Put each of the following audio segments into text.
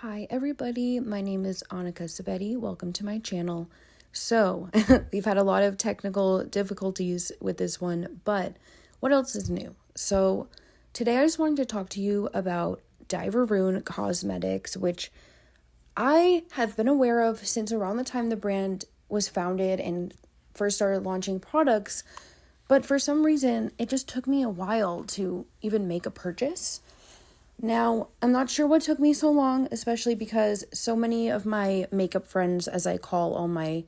Hi everybody, my name is Annika Sabetti. Welcome to my channel. So, we've had a lot of technical difficulties with this one, but what else is new? So, today I just wanted to talk to you about Dieverune Cosmetics, which I have been aware of since around the time the brand was founded and first started launching products, but for some reason, it just took me a while to even make a purchase. Now, I'm not sure what took me so long, especially because so many of my makeup friends, as I call all my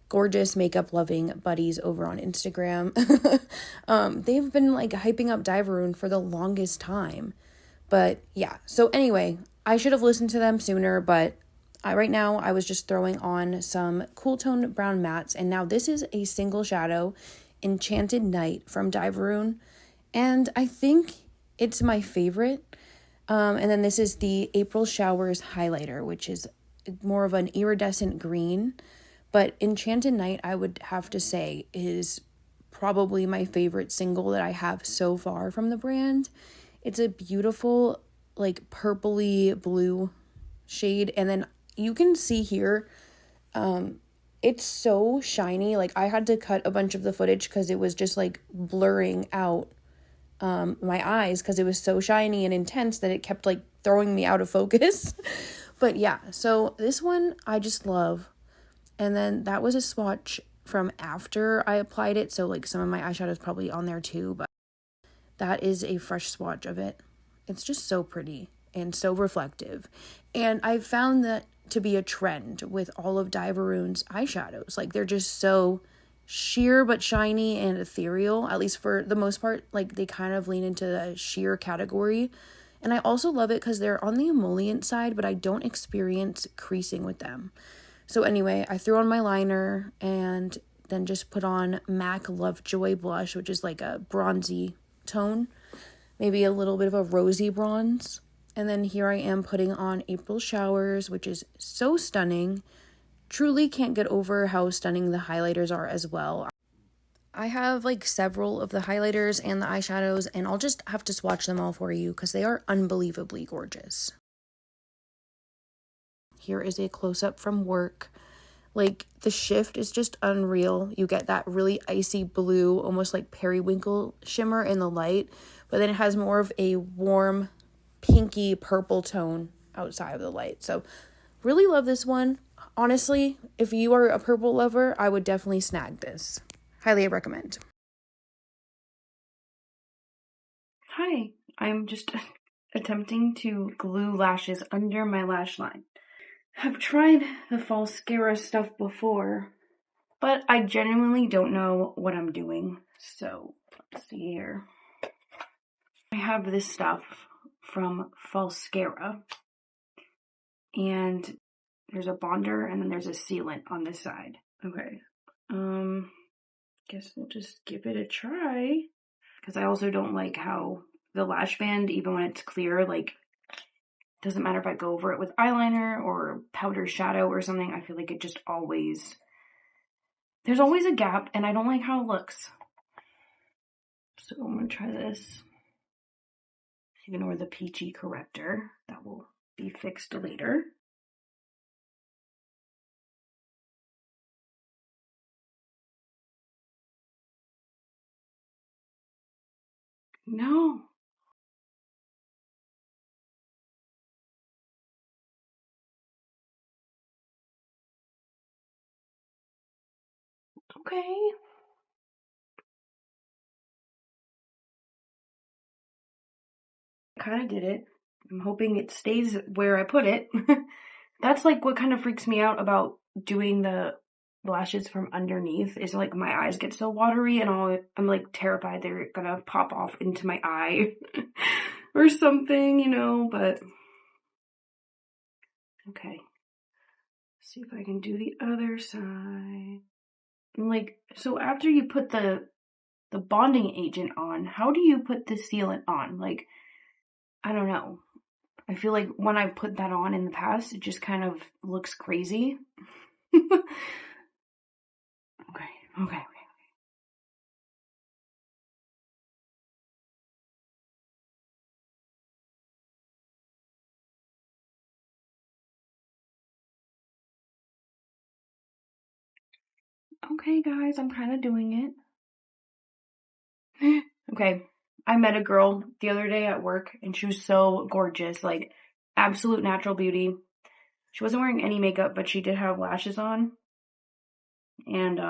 gorgeous makeup loving buddies over on Instagram, they've been like hyping up Dieverune for the longest time. But yeah, so anyway, I should have listened to them sooner, but right now I was just throwing on some cool tone brown mattes, and now this is a single shadow, Enchanted Night from Dieverune, and I think it's my favorite. And then this is the April Showers highlighter, which is more of an iridescent green. But Enchanted Night, I would have to say, is probably my favorite single that I have so far from the brand. It's a beautiful, like, purpley blue shade. And then you can see here, it's so shiny. Like, I had to cut a bunch of the footage because it was just, like, blurring out my eyes because it was so shiny and intense that it kept like throwing me out of focus. But yeah, so this one I just love. And then that was a swatch from after I applied it, so like some of my eyeshadows probably on there too, but that is a fresh swatch of it. It's just so pretty and so reflective. And I've found that to be a trend with all of Dieverune's eyeshadows. Like, they're just so sheer but shiny and ethereal, at least for the most part. Like, they kind of lean into the sheer category. And I also love it because they're on the emollient side, but I don't experience creasing with them. So anyway, I threw on my liner and then just put on MAC Lovejoy blush, which is like a bronzy tone, maybe a little bit of a rosy bronze. And then here I am putting on April Showers, which is so stunning. Truly can't get over how stunning the highlighters are as well. I have like several of the highlighters and the eyeshadows, and I'll just have to swatch them all for you because they are unbelievably gorgeous. Here is a close-up from work. Like, the shift is just unreal. You get that really icy blue, almost like periwinkle shimmer in the light, but then it has more of a warm pinky purple tone outside of the light. So really love this one. Honestly, if you are a purple lover, I would definitely snag this. Highly recommend. Hi, I'm just attempting to glue lashes under my lash line. I've tried the falscara stuff before, but I genuinely don't know what I'm doing. So, let's see here. I have this stuff from Falscara, and there's a bonder and then there's a sealant on this side. Okay. Guess we'll just give it a try. Because I also don't like how the lash band, even when it's clear, like, doesn't matter if I go over it with eyeliner or powder shadow or something, I feel like it just always, there's always a gap, and I don't like how it looks. So I'm going to try this. Ignore the peachy corrector. That will be fixed later. No. Okay. I kind of did it. I'm hoping it stays where I put it. That's like what kind of freaks me out about doing the lashes from underneath is like my eyes get so watery and I'm like terrified they're gonna pop off into my eye or something, you know, but okay. See if I can do the other side. And like, so after you put the bonding agent on, how do you put the sealant on? Like, I don't know. I feel like when I've put that on in the past, it just kind of looks crazy. Okay. Okay, guys, I'm kind of doing it. Okay, I met a girl the other day at work, and she was so gorgeous, like absolute natural beauty. She wasn't wearing any makeup, but she did have lashes on, and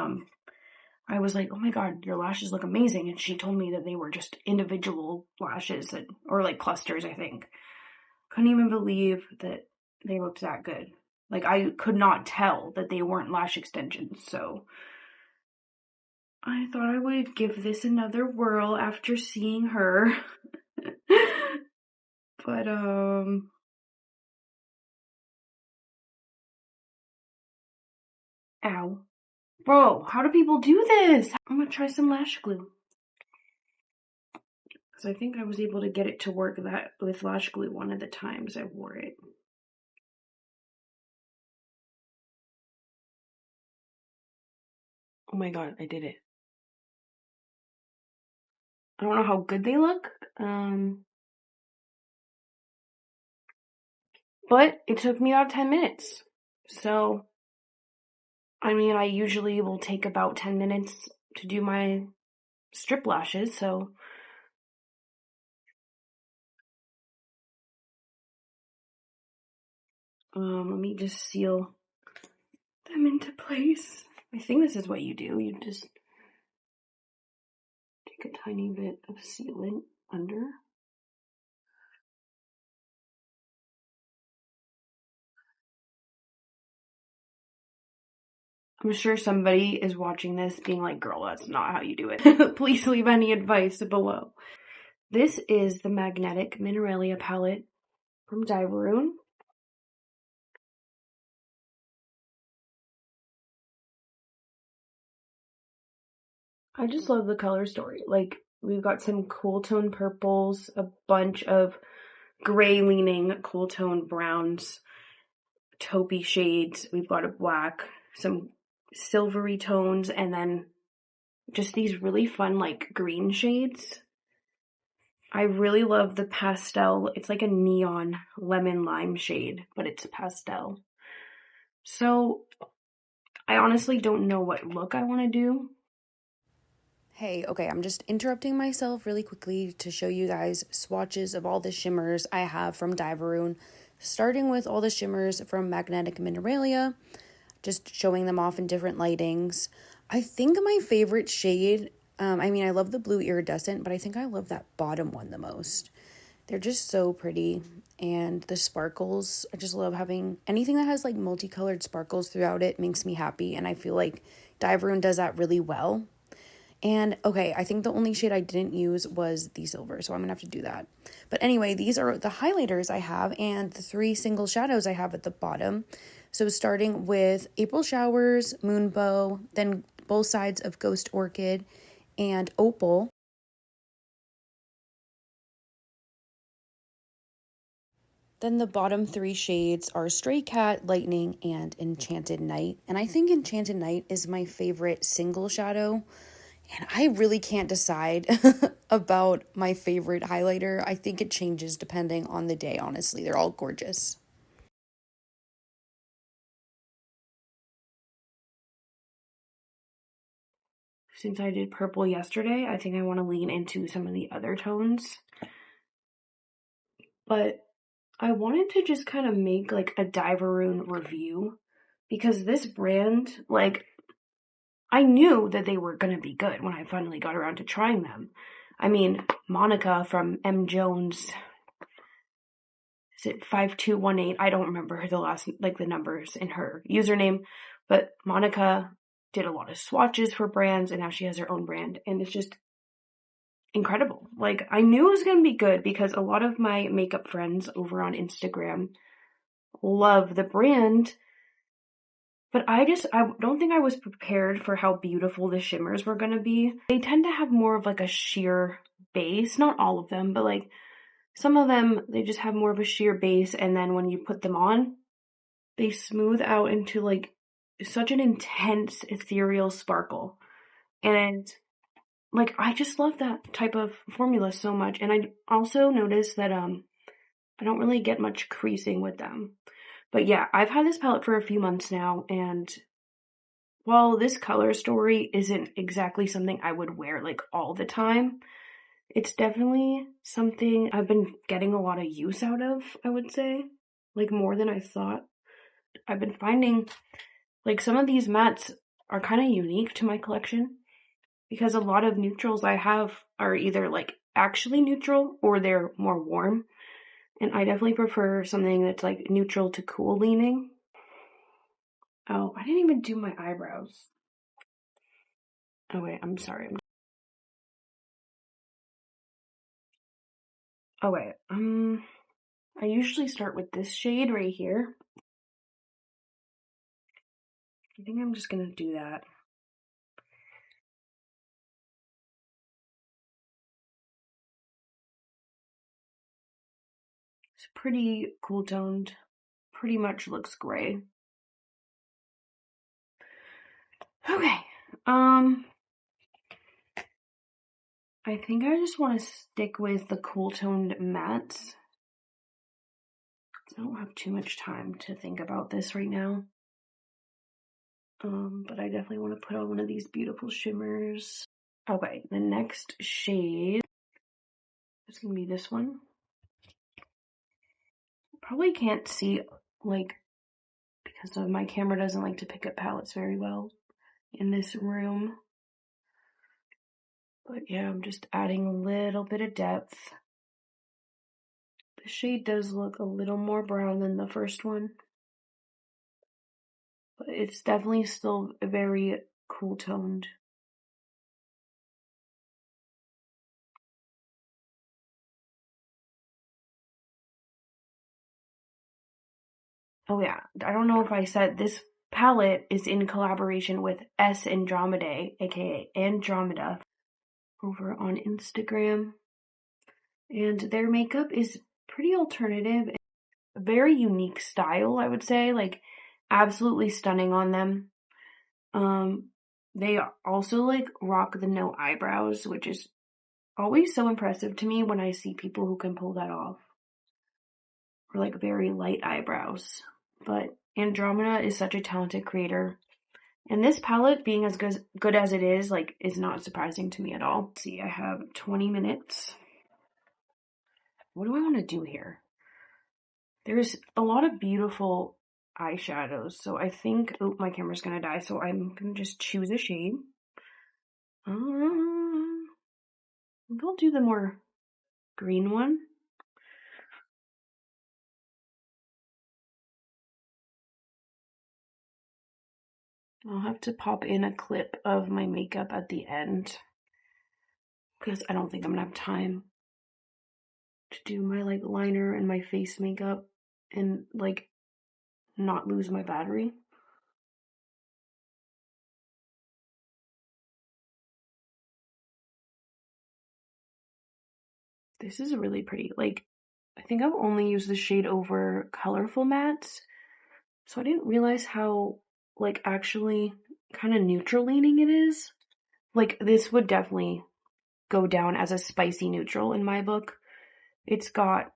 I was like, "Oh my god, your lashes look amazing!" And she told me that they were just individual lashes, or like clusters, I think. Couldn't even believe that they looked that good. Like, I could not tell that they weren't lash extensions, so I thought I would give this another whirl after seeing her. But, ow. Bro, how do people do this? I'm gonna try some lash glue. Because I think I was able to get it to work that with lash glue one of the times I wore it. Oh my god, I did it. I don't know how good they look, but it took me about 10 minutes. So, I mean, I usually will take about 10 minutes to do my strip lashes, so let me just seal them into place. I think this is what you do. You just take a tiny bit of sealant under. I'm sure somebody is watching this being like, girl, that's not how you do it. Please leave any advice below. This is the Magnetic Mineralia palette from Dieverune. I just love the color story. Like, we've got some cool tone purples, a bunch of gray leaning cool tone browns, taupey shades. We've got a black, some silvery tones, and then just these really fun like green shades. I really love the pastel. It's like a neon lemon lime shade, but it's pastel. So I honestly don't know what look I want to do. Hey, okay, I'm just interrupting myself really quickly to show you guys swatches of all the shimmers I have from Dieverune, starting with all the shimmers from Magnetic Mineralia, just showing them off in different lightings. I think my favorite shade, I love the blue iridescent, but I think I love that bottom one the most. They're just so pretty, and the sparkles, I just love having anything that has like multicolored sparkles throughout it makes me happy, and I feel like Dieverune does that really well. And okay, I think the only shade I didn't use was the silver, so I'm gonna have to do that. But anyway, these are the highlighters I have and the 3 single shadows I have at the bottom. So starting with April Showers, Moonbow, then both sides of Ghost Orchid and Opal. Then the bottom 3 shades are Stray Cat, Lightning, and Enchanted Night. And I think Enchanted Night is my favorite single shadow. And I really can't decide about my favorite highlighter. I think it changes depending on the day, honestly. They're all gorgeous. Since I did purple yesterday, I think I want to lean into some of the other tones. But I wanted to just kind of make like a Dieverune review because this brand, like, I knew that they were going to be good when I finally got around to trying them. I mean, Monica from M. Jones, is it 5218? I don't remember the last, like the numbers in her username, but Monica did a lot of swatches for brands and now she has her own brand and it's just incredible. Like, I knew it was going to be good because a lot of my makeup friends over on Instagram love the brand, but I don't think I was prepared for how beautiful the shimmers were going to be. They tend to have more of like a sheer base, not all of them, but like some of them, they just have more of a sheer base, and then when you put them on, they smooth out into like such an intense ethereal sparkle. And like, I just love that type of formula so much. And I also noticed that I don't really get much creasing with them. But yeah, I've had this palette for a few months now, and while this color story isn't exactly something I would wear like all the time, it's definitely something I've been getting a lot of use out of, I would say, like more than I thought. I've been finding like some of these mattes are kind of unique to my collection because a lot of neutrals I have are either like actually neutral or they're more warm. And I definitely prefer something that's like neutral to cool leaning. Oh, I didn't even do my eyebrows. Oh wait, I'm sorry. Oh wait, I usually start with this shade right here. I think I'm just gonna do that. It's pretty cool toned, pretty much looks gray. Okay, I think I just want to stick with the cool toned mattes. I don't have too much time to think about this right now. But I definitely want to put on one of these beautiful shimmers. Okay, the next shade is gonna be this one. Probably can't see, like, because of my camera doesn't like to pick up palettes very well in this room. But yeah, I'm just adding a little bit of depth. The shade does look a little more brown than the first one, but it's definitely still very cool toned. Oh yeah, I don't know if I said this palette is in collaboration with S.andromedae, aka Andromeda, over on Instagram. And their makeup is pretty alternative, very unique style, I would say, like absolutely stunning on them. They also like rock the no eyebrows, which is always so impressive to me when I see people who can pull that off. Or like very light eyebrows. But Andromeda is such a talented creator. And this palette, being as good as it is, like, is not surprising to me at all. Let's see, I have 20 minutes. What do I want to do here? There's a lot of beautiful eyeshadows, so I think, oh, my camera's gonna die, so I'm gonna just choose a shade. I think I'll do the more green one. I'll have to pop in a clip of my makeup at the end because I don't think I'm gonna have time to do my like liner and my face makeup and like not lose my battery. This is really pretty. Like, I think I've only used the shade over colorful mattes, so I didn't realize how like actually kind of neutral leaning it is. Like, this would definitely go down as a spicy neutral in my book. It's got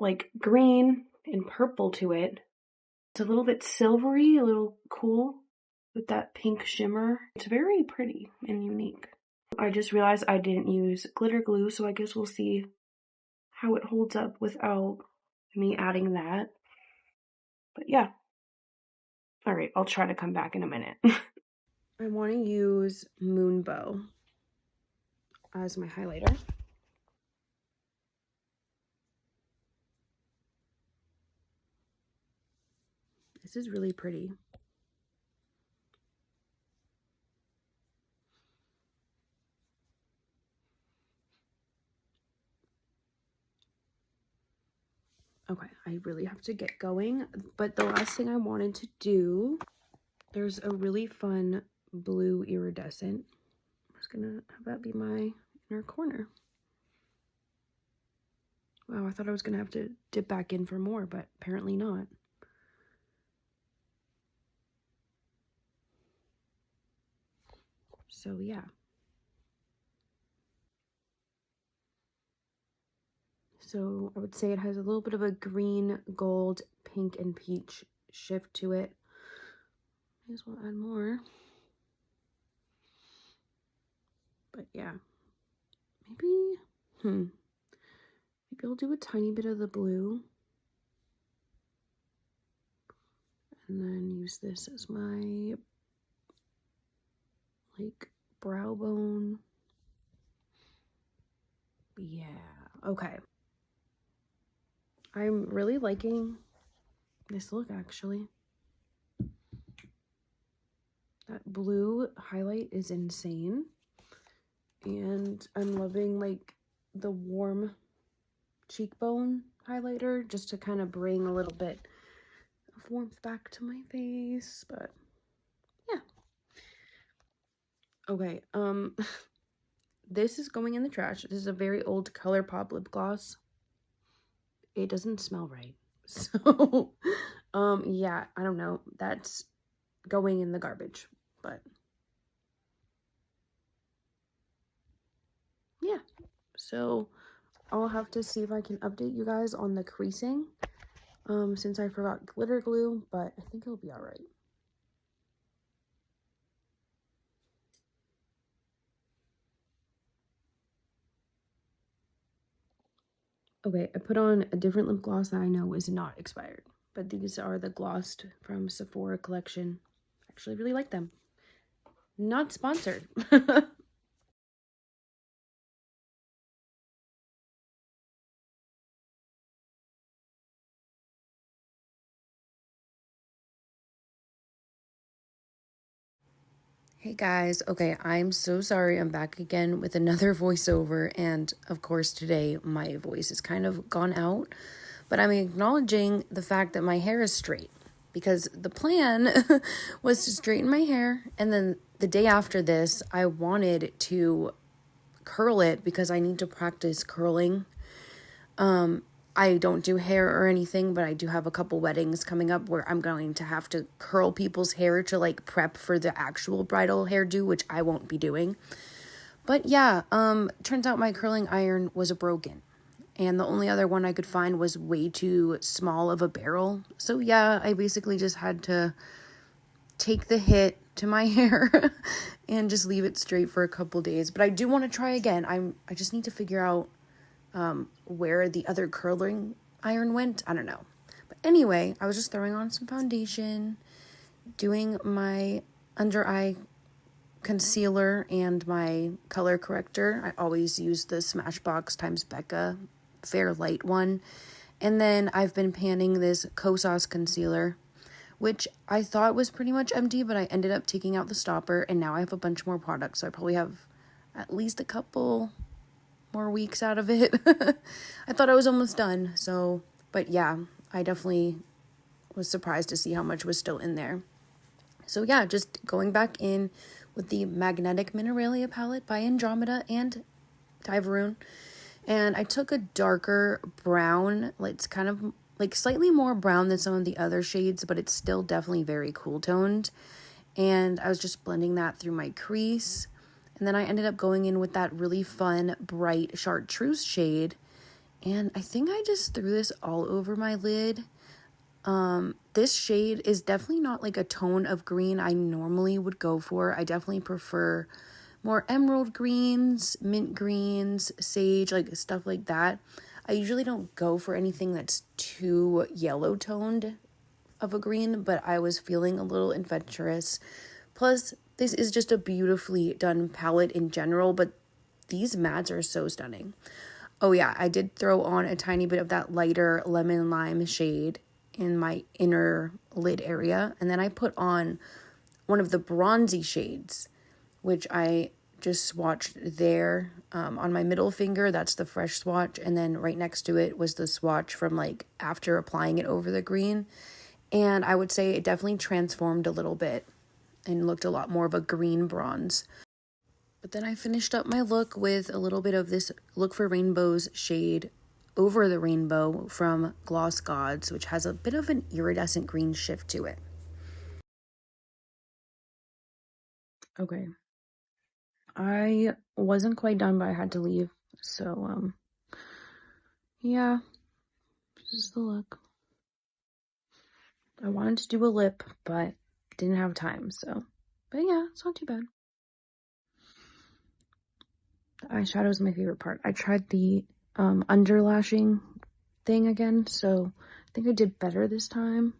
like green and purple to it. It's a little bit silvery, a little cool with that pink shimmer. It's very pretty and unique. I just realized I didn't use glitter glue, so I guess we'll see how it holds up without me adding that. But yeah. Alright, I'll try to come back in a minute. I want to use Moonbow as my highlighter. This is really pretty. Okay, I really have to get going, but the last thing I wanted to do, there's a really fun blue iridescent. I'm just gonna have that be my inner corner. Wow, I thought I was gonna have to dip back in for more, but apparently not. So yeah. So I would say it has a little bit of a green, gold, pink, and peach shift to it. May as well add more. But yeah, maybe I'll do a tiny bit of the blue. And then use this as my, like, brow bone. Yeah, okay. I'm really liking this look, actually. That blue highlight is insane. And I'm loving, like, the warm cheekbone highlighter just to kind of bring a little bit of warmth back to my face. But yeah. Okay, this is going in the trash. This is a very old ColourPop lip gloss. It doesn't smell right. So, yeah, I don't know. That's going in the garbage. But yeah, so I'll have to see if I can update you guys on the creasing, since I forgot glitter glue, but I think it'll be all right. Okay, I put on a different lip gloss that I know is not expired, but these are the glossed from Sephora collection. I actually really like them. Not sponsored. Hey guys, okay, I'm so sorry. I'm back again with another voiceover, and of course, today my voice is kind of gone out, but I'm acknowledging the fact that my hair is straight because the plan was to straighten my hair, and then the day after this, I wanted to curl it because I need to practice curling. I don't do hair or anything, but I do have a couple weddings coming up where I'm going to have to curl people's hair to like prep for the actual bridal hairdo, which I won't be doing. But yeah, turns out my curling iron was broken. And the only other one I could find was way too small of a barrel. So yeah, I basically just had to take the hit to my hair and just leave it straight for a couple days. But I do want to try again. I just need to figure out where the other curling iron went. I don't know. But anyway, I was just throwing on some foundation, doing my under eye concealer and my color corrector. I always use the Smashbox times Becca Fair Light one. And then I've been panning this Kosas concealer, which I thought was pretty much empty, but I ended up taking out the stopper, and now I have a bunch more products. So I probably have at least a couple more weeks out of it. I thought I was almost done. So, but yeah, I definitely was surprised to see how much was still in there. So yeah, just going back in with the Magnetic Mineralia palette by Andromeda and Dieverune. And I took a darker brown, it's kind of like slightly more brown than some of the other shades, but it's still definitely very cool toned. And I was just blending that through my crease. And then I ended up going in with that really fun, bright chartreuse shade. And I think I just threw this all over my lid. This shade is definitely not like a tone of green I normally would go for. I definitely prefer more emerald greens, mint greens, sage, like stuff like that. I usually don't go for anything that's too yellow toned of a green, but I was feeling a little adventurous. Plus, this is just a beautifully done palette in general, but these mattes are so stunning. Oh yeah, I did throw on a tiny bit of that lighter lemon lime shade in my inner lid area, and then I put on one of the bronzy shades, which I just swatched there on my middle finger. That's the fresh swatch, and then right next to it was the swatch from like after applying it over the green. And I would say it definitely transformed a little bit and looked a lot more of a green bronze. But then I finished up my look with a little bit of this Look for Rainbows shade over the rainbow from Gloss Gods, which has a bit of an iridescent green shift to it. Okay. I wasn't quite done, but I had to leave. So, yeah, this is the look. I wanted to do a lip, but didn't have time, so. But yeah, it's not too bad. The eyeshadow is my favorite part. I tried the underlashing thing again, so I think I did better this time.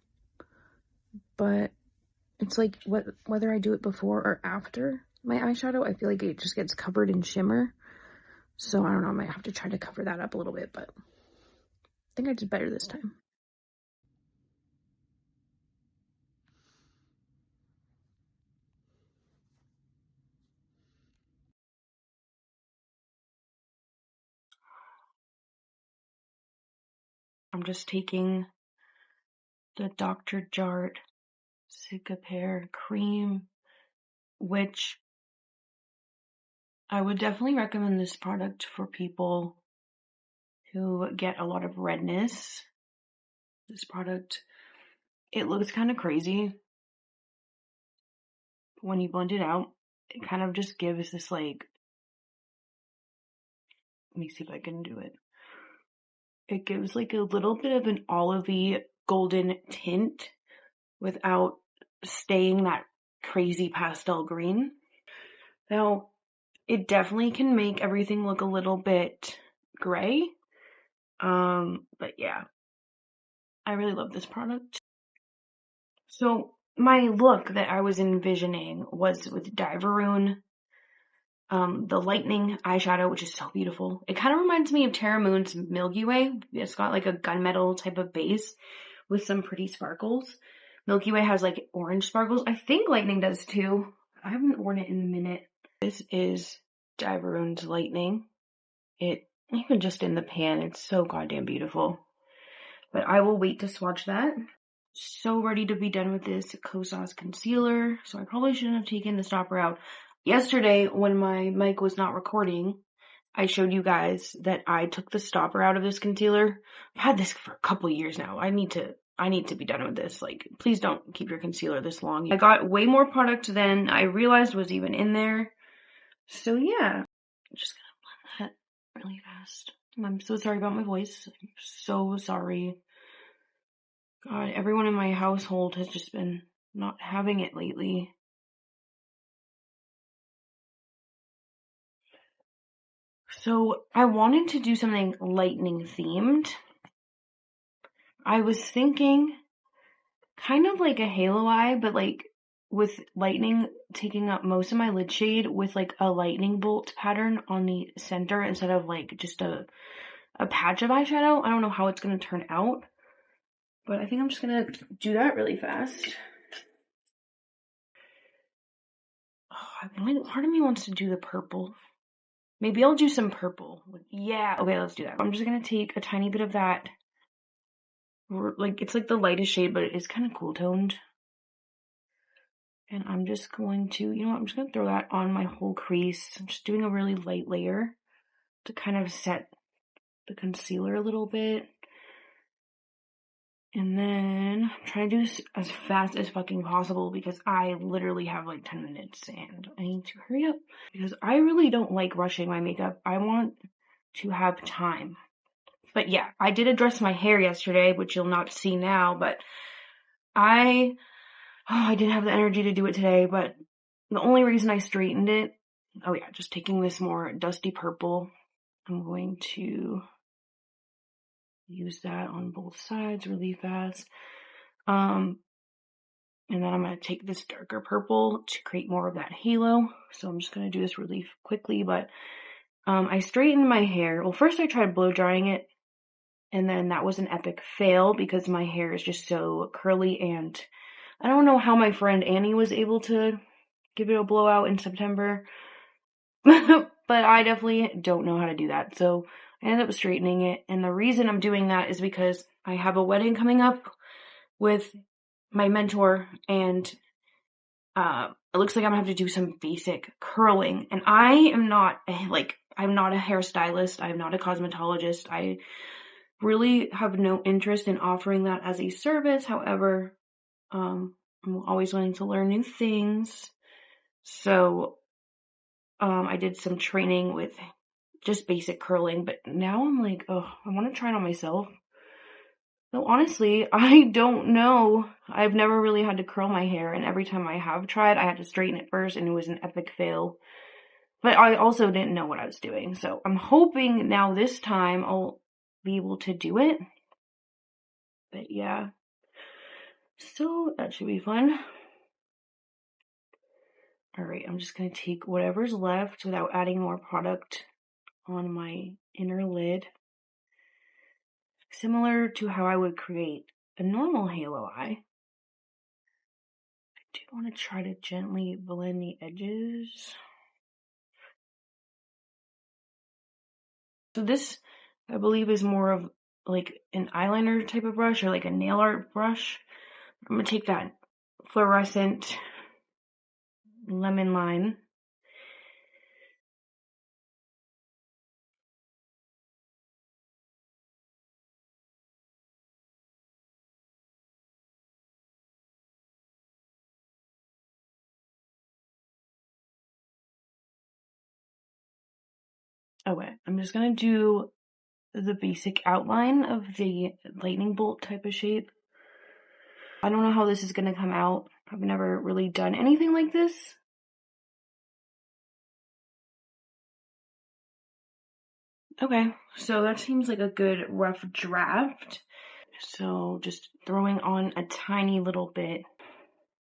But it's like whether I do it before or after my eyeshadow, I feel like it just gets covered in shimmer. So I don't know, I might have to try to cover that up a little bit, but I think I did better this time. I'm just taking the Dr. Jart Cicapair cream, which I would definitely recommend this product for people who get a lot of redness. This product, it looks kind of crazy when you blend it out. It kind of just gives this like, let me see if I can do it. It gives like a little bit of an olivey golden tint without staying that crazy pastel green. Now, it definitely can make everything look a little bit gray. But yeah, I really love this product. So my look that I was envisioning was with Dieverune, the lightning eyeshadow, which is so beautiful. It kind of reminds me of Terra Moon's Milky Way. It's got like a gunmetal type of base with some pretty sparkles. Milky Way has like orange sparkles. I think lightning does too. I haven't worn it in a minute. This is Dieverune's lightning. It, even just in the pan, it's so goddamn beautiful. But I will wait to swatch that. So ready to be done with this Kosas concealer. So I probably shouldn't have taken the stopper out. Yesterday, when my mic was not recording, I showed you guys that I took the stopper out of this concealer. I've had this for a couple years now. I need to be done with this. Like, please don't keep your concealer this long. I got way more product than I realized was even in there. So yeah, I'm just gonna blend that really fast. I'm so sorry about my voice. I'm so sorry. God, everyone in my household has just been not having it lately. So I wanted to do something lightning themed. I was thinking kind of like a halo eye, but like with lightning taking up most of my lid shade with like a lightning bolt pattern on the center instead of like just a patch of eyeshadow. I don't know how it's going to turn out, but I think I'm just going to do that really fast. Oh, part of me wants to do the purple. Maybe I'll do some purple. Yeah, okay, let's do that. I'm just going to take a tiny bit of that. Like, it's like the lightest shade, but it is kind of cool toned. And I'm just going to, you know what, I'm just going to throw that on my whole crease. I'm just doing a really light layer to kind of set the concealer a little bit. And then I'm trying to do this as fast as fucking possible because I literally have like 10 minutes and I need to hurry up because I really don't like rushing my makeup. I want to have time. But yeah, I did address my hair yesterday, which you'll not see now, but I didn't have the energy to do it today, but the only reason I straightened it, oh yeah, just taking this more dusty purple. I'm going to use that on both sides really fast. And then I'm going to take this darker purple to create more of that halo. So I'm just going to do this really quickly, but I straightened my hair. Well, first I tried blow drying it, and then that was an epic fail because my hair is just so curly, and I don't know how my friend Annie was able to give it a blowout in September, but I definitely don't know how to do that. So I ended up straightening it, and the reason I'm doing that is because I have a wedding coming up with my mentor, and it looks like I'm gonna have to do some basic curling, and I am not I'm not a hairstylist. I'm not a cosmetologist. I really have no interest in offering that as a service. However, I'm always willing to learn new things. So, I did some training with just basic curling, but now I'm like, oh, I want to try it on myself. So honestly, I don't know. I've never really had to curl my hair, and every time I have tried, I had to straighten it first, and it was an epic fail. But I also didn't know what I was doing, so I'm hoping now this time I'll be able to do it. But yeah, so that should be fun. Alright, I'm just going to take whatever's left without adding more product on my inner lid. Similar to how I would create a normal halo eye. I do want to try to gently blend the edges. So this, I believe, is more of like an eyeliner type of brush or like a nail art brush. I'm going to take that fluorescent lemon line. Okay, I'm just going to do the basic outline of the lightning bolt type of shape. I don't know how this is going to come out. I've never really done anything like this. Okay, so that seems like a good rough draft. So just throwing on a tiny little bit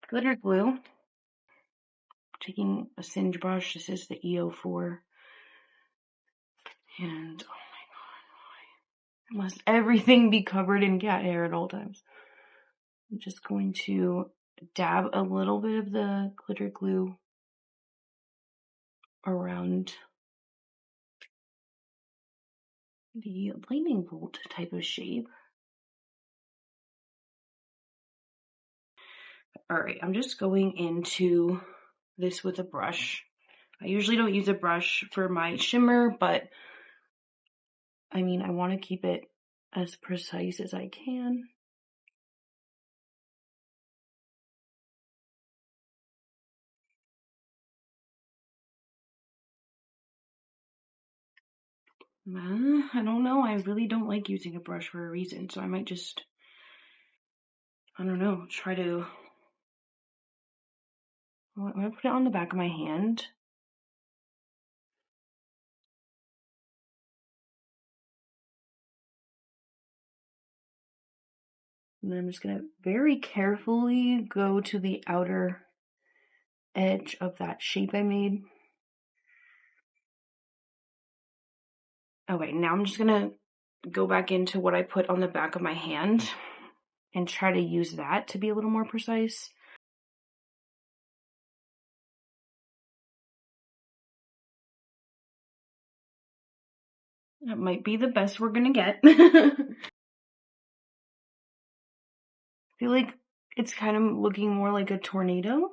glitter glue. Taking a singe brush. This is the EO4. And oh my god, why must everything be covered in cat hair at all times? I'm just going to dab a little bit of the glitter glue around the lightning bolt type of shape. Alright, I'm just going into this with a brush. I usually don't use a brush for my shimmer, but I mean, I want to keep it as precise as I can. I don't know. I really don't like using a brush for a reason, so I might just, I don't know, try to, I'm going to put it on the back of my hand. And then I'm just going to very carefully go to the outer edge of that shape I made. Okay, now I'm just going to go back into what I put on the back of my hand and try to use that to be a little more precise. That might be the best we're gonna get. I feel like it's kind of looking more like a tornado.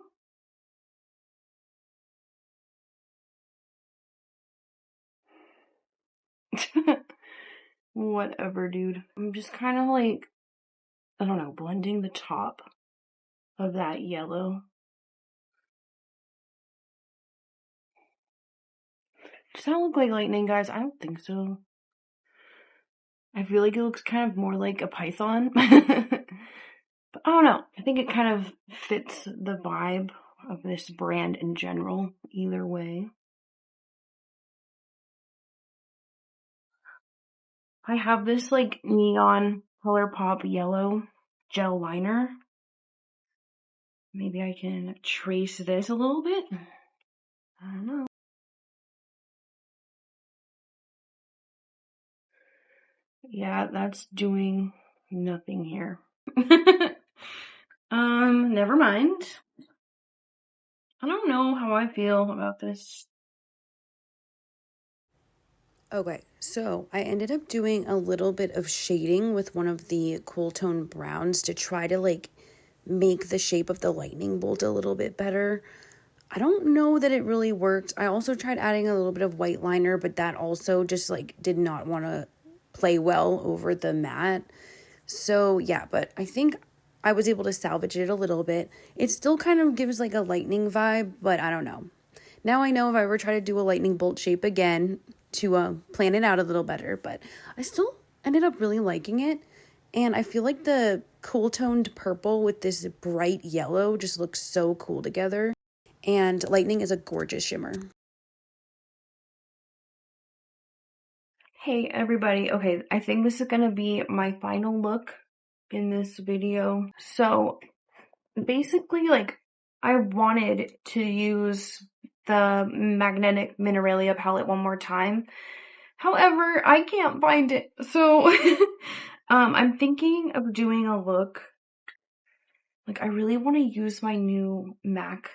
Whatever, dude. I'm just kind of like, I don't know, blending the top of that yellow. Does that look like lightning, guys? I don't think so. I feel like it looks kind of more like a python. But I don't know. I think it kind of fits the vibe of this brand in general, either way. I have this like neon ColourPop yellow gel liner. Maybe I can trace this a little bit. I don't know. Yeah, that's doing nothing here. Never mind. I don't know how I feel about this. Okay, so I ended up doing a little bit of shading with one of the cool tone browns to try to like make the shape of the lightning bolt a little bit better. I don't know that it really worked. I also tried adding a little bit of white liner, but that also just like did not want to play well over the matte. So yeah, but I think I was able to salvage it a little bit. It still kind of gives like a lightning vibe, but I don't know. Now I know if I ever try to do a lightning bolt shape again to plan it out a little better, but I still ended up really liking it. And I feel like the cool toned purple with this bright yellow just looks so cool together. And Lightning is a gorgeous shimmer. Hey everybody, okay, I think this is gonna be my final look in this video. So basically, like, I wanted to use the magnetic Mineralia palette one more time. However, I can't find it. So I'm thinking of doing a look. Like, I really want to use my new MAC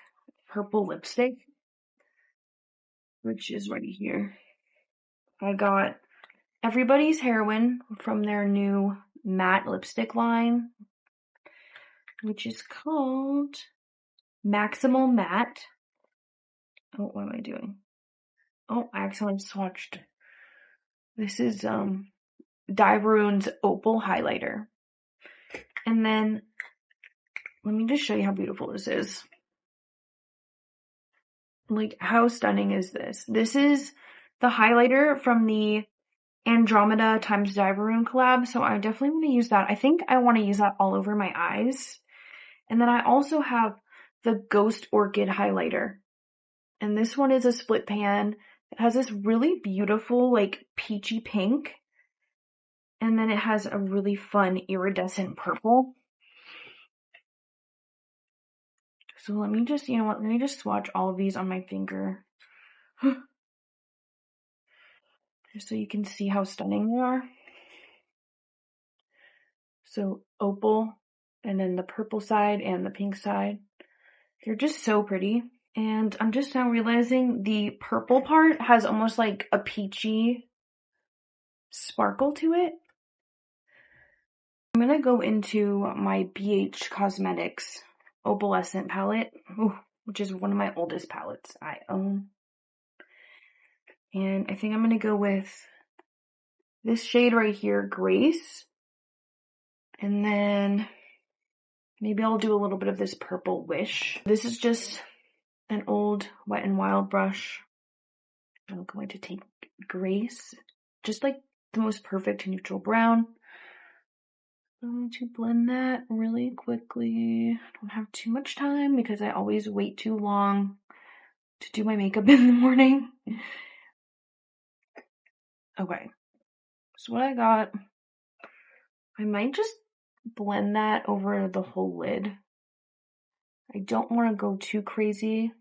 purple lipstick, which is right here. I got Everybody's Heroine from their new matte lipstick line, which is called Maximal Matte. Oh, what am I doing? Oh, I accidentally swatched. This is Dieverune's Opal highlighter. And then, let me just show you how beautiful this is. Like, how stunning is this? This is the highlighter from the Andromeda times Dieverune collab, so I definitely want to use that. I think I want to use that all over my eyes. And then I also have the Ghost Orchid highlighter. And this one is a split pan. It has this really beautiful, like, peachy pink. And then it has a really fun iridescent purple. So let me just, you know what, let me just swatch all of these on my finger. Just so you can see how stunning they are. So Opal, and then the purple side and the pink side. They're just so pretty. And I'm just now realizing the purple part has almost like a peachy sparkle to it. I'm gonna go into my BH Cosmetics Opalescent palette, which is one of my oldest palettes I own. And I think I'm gonna go with this shade right here, Grace. And then maybe I'll do a little bit of this purple Wish. This is just an old Wet n Wild brush. I'm going to take Grace, just like the most perfect neutral brown. I'm going to blend that really quickly. I don't have too much time because I always wait too long to do my makeup in the morning. Okay, so what I got, I might just blend that over the whole lid. I don't want to go too crazy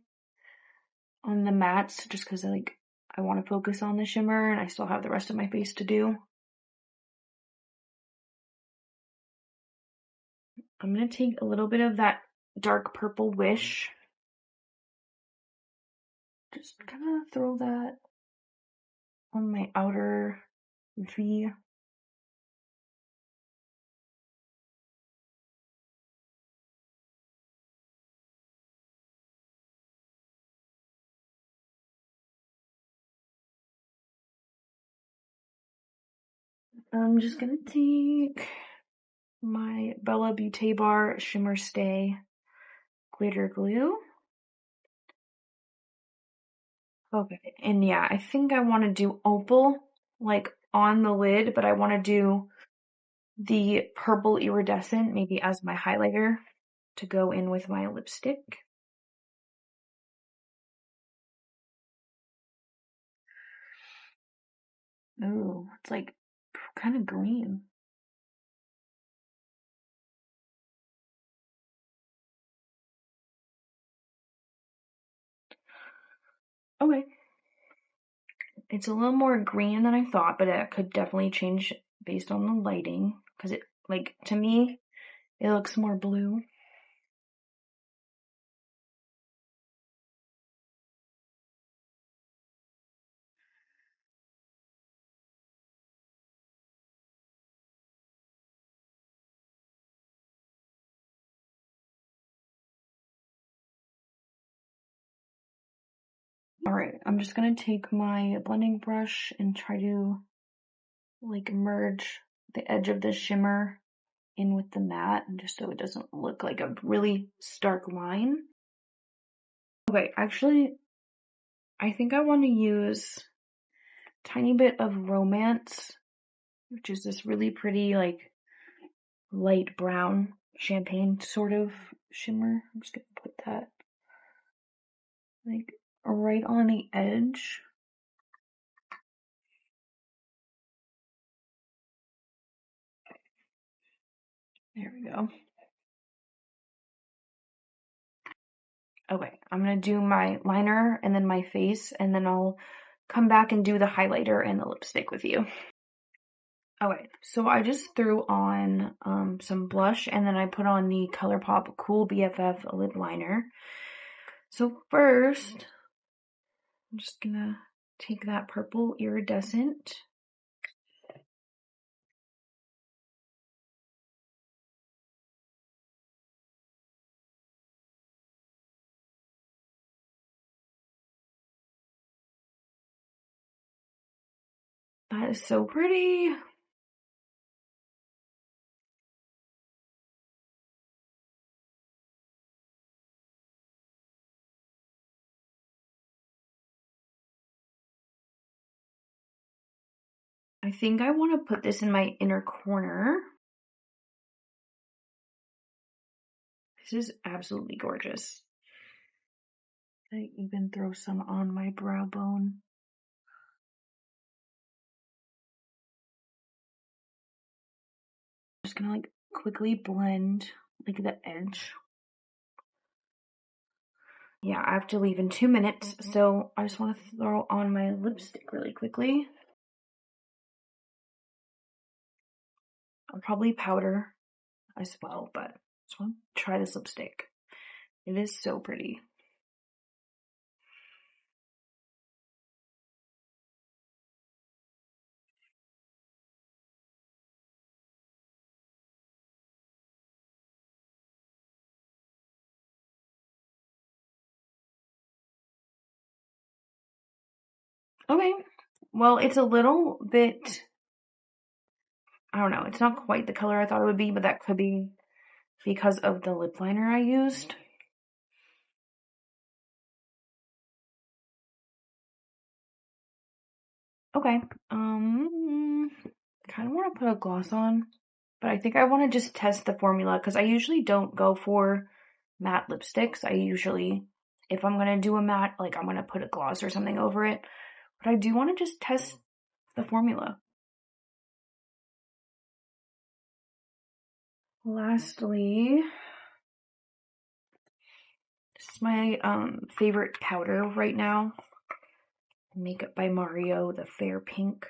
on the mattes just because I want to focus on the shimmer and I still have the rest of my face to do. I'm going to take a little bit of that dark purple Wish. Just kind of throw that on my outer V. I'm just going to take my Bella Beauté Bar Shimmer Stay Glitter Glue. Okay, and yeah, I think I want to do Opal, like, on the lid, but I want to do the purple iridescent maybe as my highlighter to go in with my lipstick. Ooh, it's like kind of green. Okay. It's a little more green than I thought, but it could definitely change based on the lighting. Because it, like, to me, it looks more blue. Alright, I'm just gonna take my blending brush and try to, like, merge the edge of the shimmer in with the matte, just so it doesn't look like a really stark line. Okay, actually, I think I want to use a tiny bit of Romance, which is this really pretty, like, light brown champagne sort of shimmer. I'm just gonna put that like right on the edge. There we go. Okay, I'm gonna do my liner and then my face, and then I'll come back and do the highlighter and the lipstick with you. Okay, so I just threw on some blush, and then I put on the ColourPop Cool BFF lip liner. So first, I'm just gonna take that purple iridescent. That is so pretty. I think I want to put this in my inner corner. This is absolutely gorgeous. I even throw some on my brow bone. I'm just gonna like quickly blend like the edge. Yeah, I have to leave in 2 minutes, so I just want to throw on my lipstick really quickly. I'll probably powder as well, but I just want to try this lipstick. It is so pretty. Okay, well, it's a little bit, I don't know, it's not quite the color I thought it would be, but that could be because of the lip liner I used. Okay, kind of want to put a gloss on, but I think I want to just test the formula because I usually don't go for matte lipsticks. I usually, if I'm going to do a matte, like I'm going to put a gloss or something over it, but I do want to just test the formula. Lastly, this is my favorite powder right now. Makeup by Mario, the Fair Pink.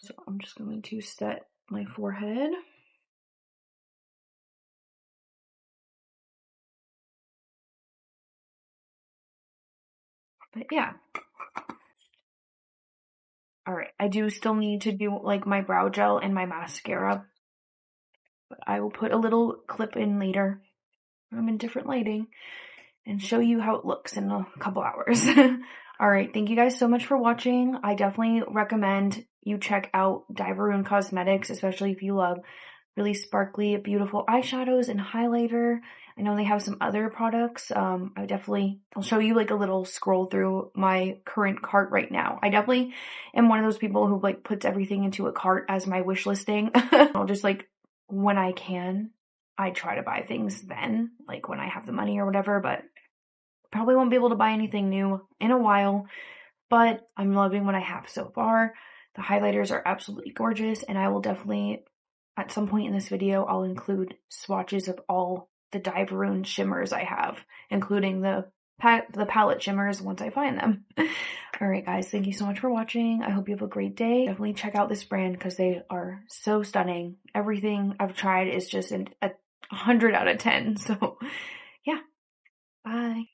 So I'm just going to set my forehead. But yeah. Alright, I do still need to do like my brow gel and my mascara. But I will put a little clip in later. I'm in different lighting. And show you how it looks in a couple hours. Alright, thank you guys so much for watching. I definitely recommend you check out Dieverune Cosmetics, especially if you love really sparkly, beautiful eyeshadows and highlighter. I know they have some other products. I'll show you like a little scroll through my current cart right now. I definitely am one of those people who like puts everything into a cart as my wish listing. I'll just like, when I can, I try to buy things then, like when I have the money or whatever, but probably won't be able to buy anything new in a while, but I'm loving what I have so far. The highlighters are absolutely gorgeous, and I will definitely, at some point in this video, I'll include swatches of all the Dieverune shimmers I have, including the palette shimmers once I find them. Alright guys, thank you so much for watching. I hope you have a great day. Definitely check out this brand because they are so stunning. Everything I've tried is just a 100 out of 10. So yeah, bye.